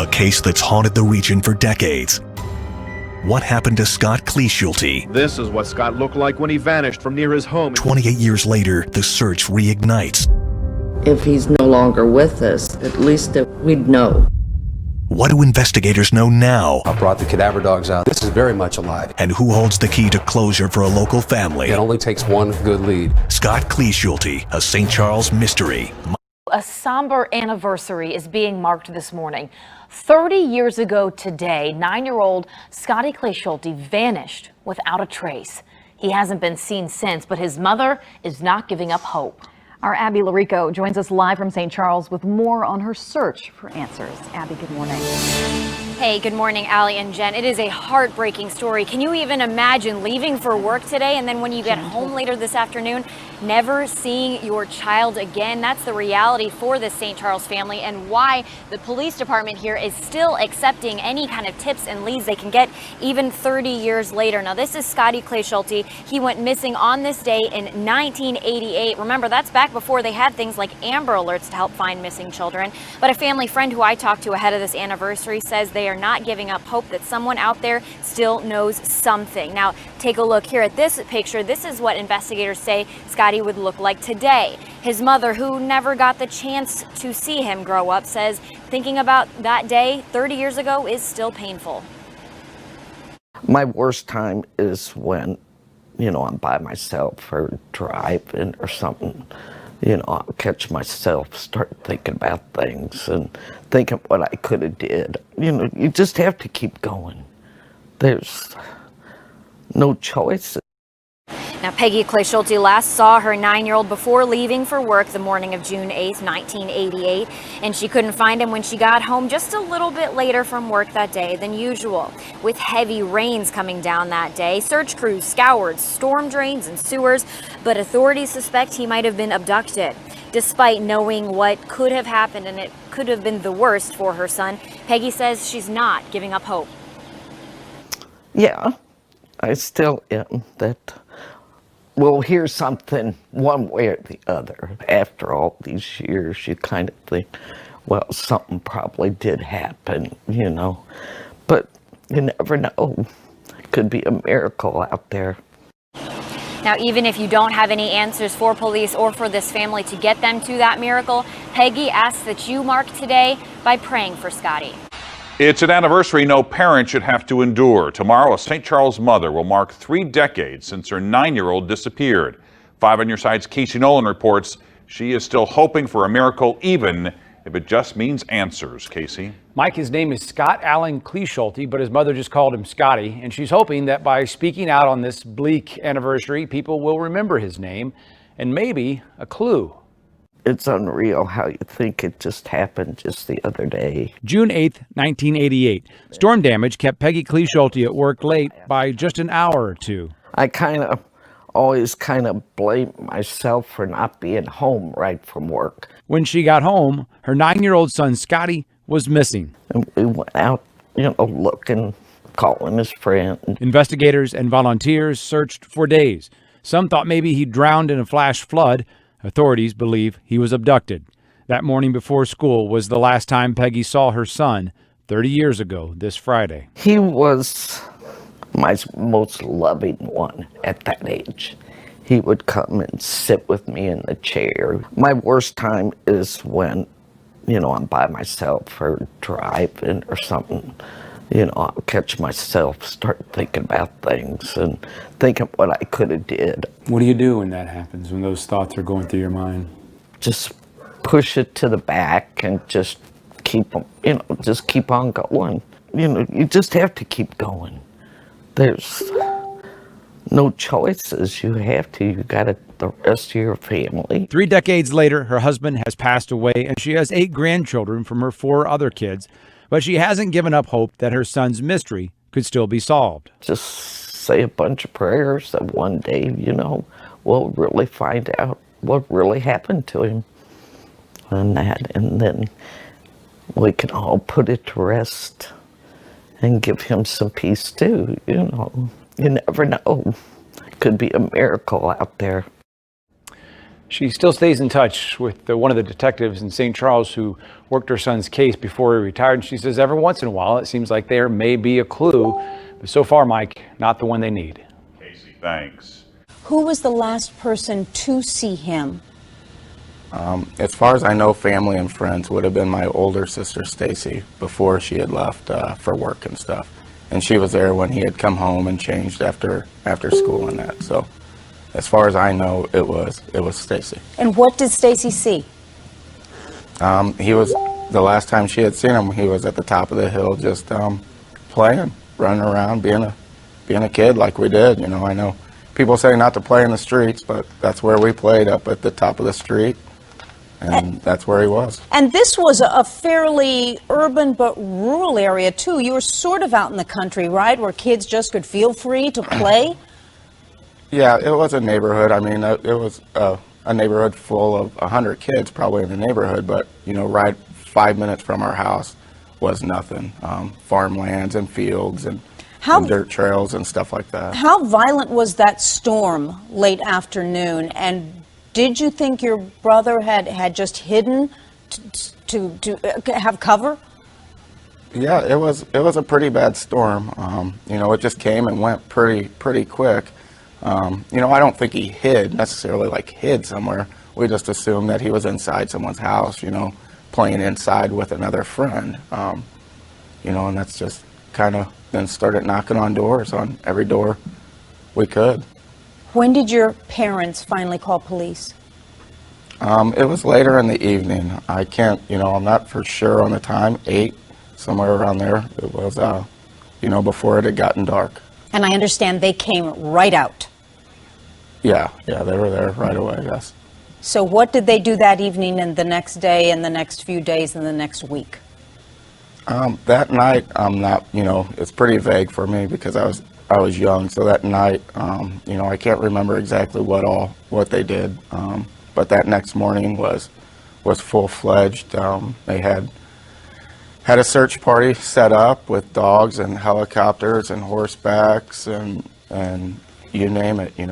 A case that's haunted the region for decades. What happened to Scott Kleeschulte? This is what Scott looked like when he vanished from near his home. 28 years later, the search reignites. If he's no longer with us, at least we'd know. What do investigators know now? I brought the cadaver dogs out. This is very much alive. And who holds the key to closure for a local family? It only takes one good lead. Scott Kleeschulte, a St. Charles mystery. A somber anniversary is being marked this morning. 30 years ago today, 9-year-old Scotty Kleeschulte vanished without a trace. He hasn't been seen since, but his mother is not giving up hope. Our Abby Larico joins us live from St. Charles with more on her search for answers. Abby, good morning. Hey, good morning, Allie and Jen. It is a heartbreaking story. Can you even imagine leaving for work today and then when you get home later this afternoon, never seeing your child again? That's the reality for this St. Charles family and why the police department here is still accepting any kind of tips and leads they can get even 30 years later. Now, this is Scotty Kleeschulte. He went missing on this day in 1988. Remember, that's back before they had things like Amber Alerts to help find missing children. But a family friend who I talked to ahead of this anniversary says they are not giving up hope that someone out there still knows something. Now, take a look here at this picture. This is what investigators say Scotty would look like today. His mother, who never got the chance to see him grow up, says thinking about that day 30 years ago is still painful. My worst time is when, I'm by myself or driving or something. I'll catch myself, start thinking about things and thinking what I could have did. You just have to keep going. There's no choice. Now, Peggy Kleeschulte last saw her 9-year-old before leaving for work the morning of June 8th, 1988, and she couldn't find him when she got home just a little bit later from work that day than usual. With heavy rains coming down that day, search crews scoured storm drains and sewers, but authorities suspect he might have been abducted. Despite knowing what could have happened, and it could have been the worst for her son, Peggy says she's not giving up hope. Yeah, I still am. That we'll hear something one way or the other. After all these years, you kind of think, well, something probably did happen, But you never know. It could be a miracle out there. Now, even if you don't have any answers for police or for this family to get them to that miracle, Peggy asks that you mark today by praying for Scotty. It's an anniversary no parent should have to endure. Tomorrow, a St. Charles mother will mark 3 decades since her 9-year-old disappeared. 5 on Your Side's Casey Nolan reports she is still hoping for a miracle, even if it just means answers. Casey? Mike, his name is Scott Allen Kleeschulte, but his mother just called him Scotty, and she's hoping that by speaking out on this bleak anniversary, people will remember his name and maybe a clue. It's unreal how you think it just happened just the other day. June 8th, 1988. Storm damage kept Peggy Kleeschulte at work late by just an hour or two. I always blame myself for not being home right from work. When she got home, her 9-year-old son Scotty was missing. And we went out, looking, calling his friend. Investigators and volunteers searched for days. Some thought maybe he drowned in a flash flood. Authorities believe he was abducted. That morning before school was the last time Peggy saw her son 30 years ago this Friday. He was my most loving one at that age. He would come and sit with me in the chair. My worst time is when, I'm by myself or driving or something. I'll catch myself, start thinking about things and thinking what I could have did. What do you do when that happens, when those thoughts are going through your mind? Just push it to the back and just keep on going. You just have to keep going. There's no choices. You have to. You got the rest of your family. 3 decades later, her husband has passed away and she has 8 grandchildren from her 4 other kids. But she hasn't given up hope that her son's mystery could still be solved. Just say a bunch of prayers that one day, we'll really find out what really happened to him. And then we can all put it to rest and give him some peace too, You never know. It could be a miracle out there. She still stays in touch with one of the detectives in St. Charles who worked her son's case before he retired. And she says every once in a while it seems like there may be a clue, but so far, Mike, not the one they need. Casey, thanks. Who was the last person to see him? As far as I know, family and friends would have been my older sister Stacy before she had left for work and stuff. And she was there when he had come home and changed after school and that. So as far as I know, it was Stacy. And what did Stacy see? He was, the last time she had seen him, he was at the top of the hill just playing, running around, being a kid like we did. You know, I know people say not to play in the streets, but that's where we played, up at the top of the street. And that's where he was. And this was a fairly urban but rural area, too. You were sort of out in the country, right, where kids just could feel free to play? Yeah, it was a neighborhood. I mean, it was a neighborhood full of 100 kids probably in the neighborhood, but, you know, right 5 minutes from our house was nothing. Farmlands and fields and dirt trails and stuff like that. How violent was that storm late afternoon? And did you think your brother had just hidden to have cover? Yeah, it was a pretty bad storm. You know, it just came and went pretty quick. You know, I don't think he hid necessarily, like hid somewhere. We just assumed that he was inside someone's house, you know, playing inside with another friend. You know, and that's just kind of then started knocking on doors, on every door we could. When did your parents finally call police? It was later in the evening. I can't, you know, I'm not for sure on the time, 8, somewhere around there. It was, you know, before it had gotten dark. And I understand they came right out. Yeah, they were there right away, yes. So what did they do that evening and the next day and the next few days and the next week? That night, I'm not, you know, it's pretty vague for me because I was young, so that night, you know, I can't remember exactly what they did. But that next morning was full-fledged. They had a search party set up with dogs and helicopters and horsebacks and you name it, you know.